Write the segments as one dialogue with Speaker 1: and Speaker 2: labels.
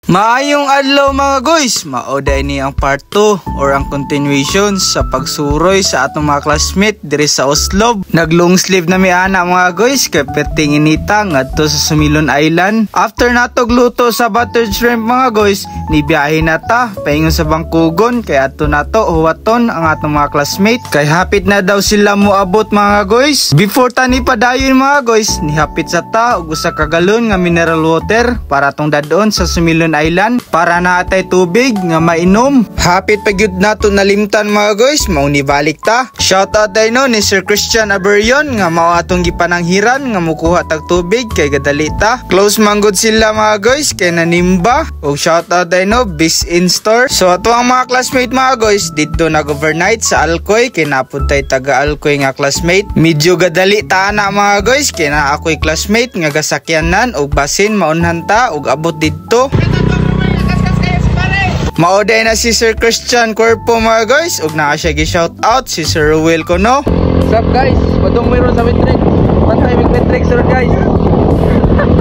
Speaker 1: Maayong adlaw mga guys, mao-day ni ang part 2 or ang continuation sa pagsuroy sa atong mga classmate diri sa Oslob. Nag-long sleeve na mi ana mga guys kay perting inita ngadto sa Sumilon Island. After natog luto sa buttered shrimp mga guys, nibiyahe na ta paingon sa Bangkugon kay adto nato huwaton ang atong mga classmate kay hapit na daw sila moabot mga guys. Before ta ni padayon mga guys, nihapit sa ta og usa ka galon nga mineral water para tong dadon sa Sumilon Island para naatay tubig nga mainom. Hapit pa gyud nato nalimtan mga guys, mao ni balik ta. Shout out day no ni Sir Christian Aberion nga mao atong gipananghiran nga mukuha tag tubig kay gadali ta. Close manggod sila mga guys kay nanimba. Og shout out day no Bis in Store. So ato ang mga classmate mga guys dito nag-overnight sa Alcoy kay napuntay taga Alcoy nga classmate. Medyo gadali ta na mga guys kay na ako'y classmate nga gasakyanan og basin maunhan ta og abot didto. Maoday na si Sir Christian Corpo mga guys ug naa siya gi-shout out si Sir Ruel ko no.
Speaker 2: What's up guys? Padong mayroon sa metric. Pantay mig metric sir guys.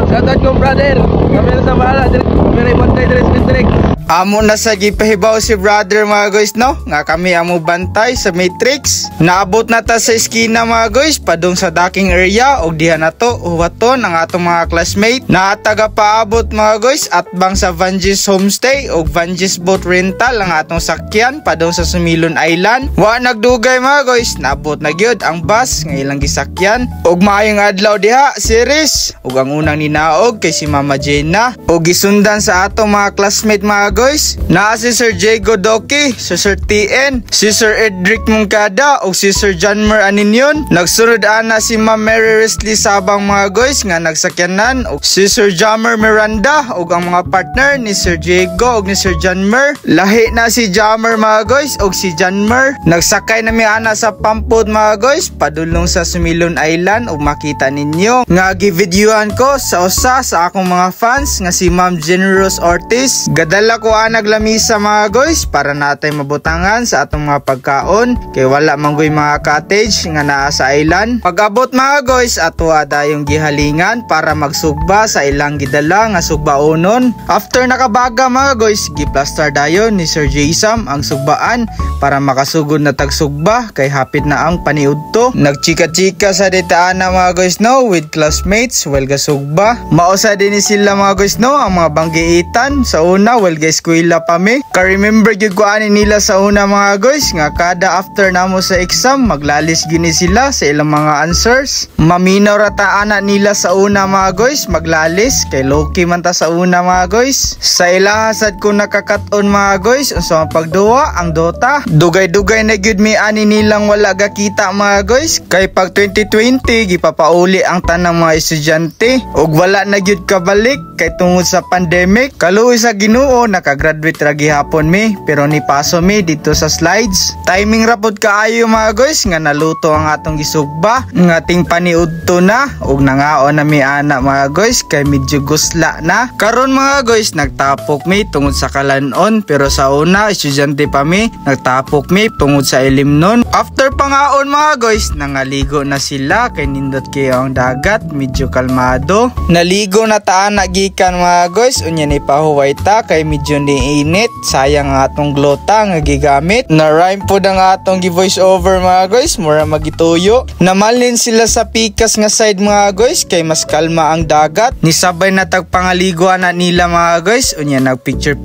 Speaker 2: Shout out ko brother. Kami sa bahala dire. Kami bantay dire sa metric.
Speaker 1: Amo na sa gipahibaw si brother mga guys no nga kami amo bantay sa Matrix. Naabot na ta sa eskina mga guys padung sa docking area og diha na to huwaton ang atong mga classmate na taga paabot mga guys at bang sa Vanges Homestay og Vanges Boat Rental ang atong sakyan padung sa Sumilon Island. Wa nagdugay mga guys, naabot na gyud ang bus nga ilang gisakyan og maayong adlaw diha series ug ang unang ninaog kay si Mama Jenna og gisundan sa atong mga classmate mga guys, naa si Sir Diego Doki, si Sir TN, si Sir Edric Mungkada o si Sir Janmer Aninyon. Nagsunod ana si Ma'am Mary Risley Sabang mga guys nga nagsakyanan o si Sir Jammer Miranda o ang mga partner ni Sir Diego o ni Sir Janmer. Lahi na si Jammer mga guys o si Janmer. Nagsakay na mi ana sa Pampod mga guys padulong sa Sumilon Island o makita ninyo nga givideoan ko sa usa sa akong mga fans nga si Ma'am Generous Ortiz. Gadala ko naglamisa mga guys para natay mabutangan sa atong mga pagkaon kay wala manggoy mga cottage nga naa sa island. Pag-abot mga guys ato adayong gihalingan para magsugba sa ilang gidala nga sugbaonon. After nakabaga mga guys, giplaster dayon ni Sir Jason ang sugbaan para makasugod na tagsugba kay hapit na ang paniudto. Nagchika-chika sa ditaan na mga guys no with classmates while gasugba. Mausa din ni sila mga guys no ang mga banggiitan sa una while eskwela pa mi. Ka-remember gyud ko ani nila sa una mga guys nga kada after namo sa exam maglalis gini sila sa ilang mga answers. Maminaw rata ana nila sa una mga guys maglalis kay low-key man ta sa una mga guys. Sa ilahasad ko nakakaton mga guys unsa ang pagduwa ang Dota. Dugay-dugay na gyud mi ani nilang wala gakita mga guys kay pag 2020 gipapauli ang tanang mga estudyante ug wala na gyud kabalik kay tungod sa pandemic. Kaluoy sa Ginoo nakagraduate ra gihapon mi pero ni paso mi dito sa slides. Timing rapod kaayo mga guys nga naluto ang atong gisugba nga ating paniudto na ug nangaon na mi ana mga guys kay medyo gusla na. Karon mga guys nagtapok mi tungod sa kalanon pero sa una estudyante pa mi nagtapok mi tungod sa ilimnon. After pangaon mga guys nangaligo na sila kay nindot kayo ang dagat medyo kalmado. Naligo na ta ana gikan mga guys unya ni pahuway ta kay medyo ni init sayang ang atong glota nga gigamit. Na rhyme po ang atong gi-voice over mga guys mura magituyo. Namalin sila sa pikas nga side mga guys kay mas kalma ang dagat. Nisabay na tagpangaliguan na nila mga guys unya nag picture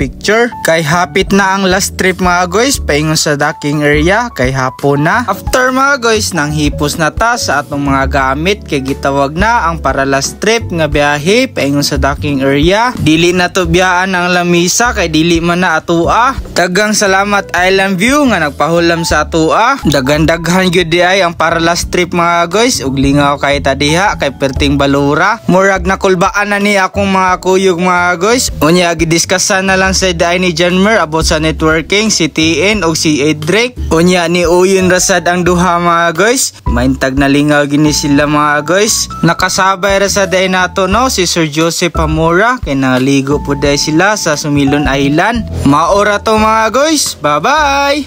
Speaker 1: kay hapit na ang last trip mga guys paingon sa docking area kay hapon na. After mga guys nang hipos na ta sa atong mga gamit kay gitawag na ang para last trip nga biyahe paingon sa docking area. Dili na to biyaan ang lamisa kay dili man na atua. Tagang salamat Island View nga nagpahulam sa atua. Daghan-daghan gyud di ay ang para last trip mga guys ug lingaw kay ta diha kay perting balura. Murag nakulbaan na ni akong mga kuyog mga guys. Unya gidiskussan na lang sa day ni Janmer about sa networking si TN ug si Edric. Unya ni uyon rasad ang duha mga guys. Maintag na lingaw gini sila mga guys. Nakasabay ra sa day nato no si Sir Joseph Amora kay naligo pud day sila sa Sumilon Island. Maora to mga guys. Bye bye.